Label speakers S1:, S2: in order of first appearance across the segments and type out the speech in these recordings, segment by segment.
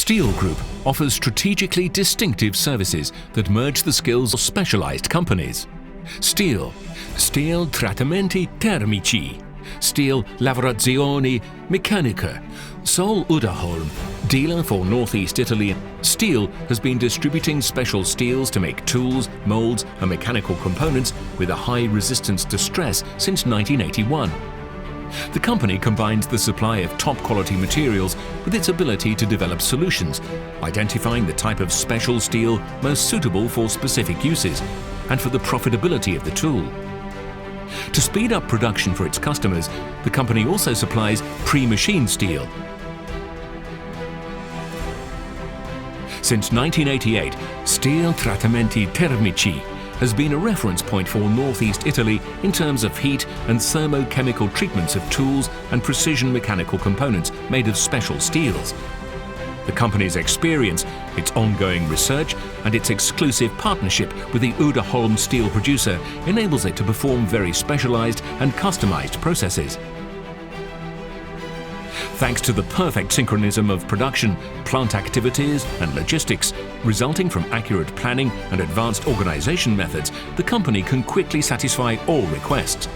S1: Steel Group offers strategically distinctive services that merge the skills of specialized companies. Steel trattamenti termici, Steel lavorazioni meccaniche. Sol Uddeholm, dealer for Northeast Italy. Steel has been distributing special steels to make tools, moulds and mechanical components with a high resistance to stress since 1981. The company combines the supply of top-quality materials with its ability to develop solutions, identifying the type of special steel most suitable for specific uses and for the profitability of the tool. To speed up production for its customers, the company also supplies pre-machined steel. Since 1988, Steel trattamenti termici has been a reference point for Northeast Italy in terms of heat and thermochemical treatments of tools and precision mechanical components made of special steels. The company's experience, its ongoing research and its exclusive partnership with the Uddeholm steel producer enables it to perform very specialized and customized processes. Thanks to the perfect synchronism of production, plant activities and logistics, resulting from accurate planning and advanced organization methods, the company can quickly satisfy all requests.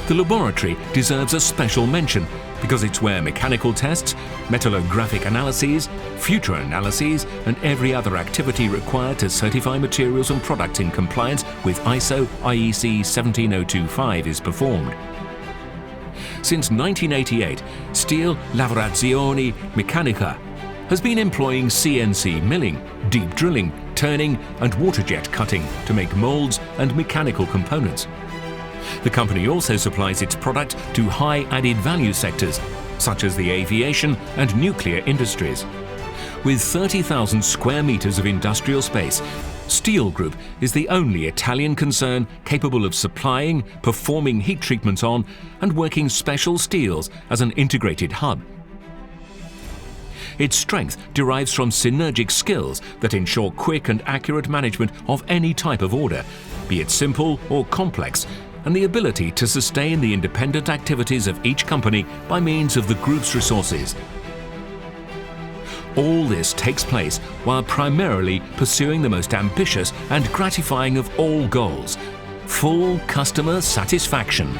S1: The laboratory deserves a special mention because it's where mechanical tests, metallographic analyses, future analyses and every other activity required to certify materials and products in compliance with ISO IEC 17025 is performed. Since 1988, Steel lavorazioni meccaniche has been employing CNC milling, deep drilling, turning and water jet cutting to make moulds and mechanical components. The company also supplies its product to high added value sectors such as the aviation and nuclear industries. With 30,000 square meters of industrial space, Steel Group is the only Italian concern capable of supplying, performing heat treatments on and working special steels as an integrated hub. Its strength derives from synergic skills that ensure quick and accurate management of any type of order, be it simple or complex, and the ability to sustain the independent activities of each company by means of the group's resources. All this takes place while primarily pursuing the most ambitious and gratifying of all goals: full customer satisfaction.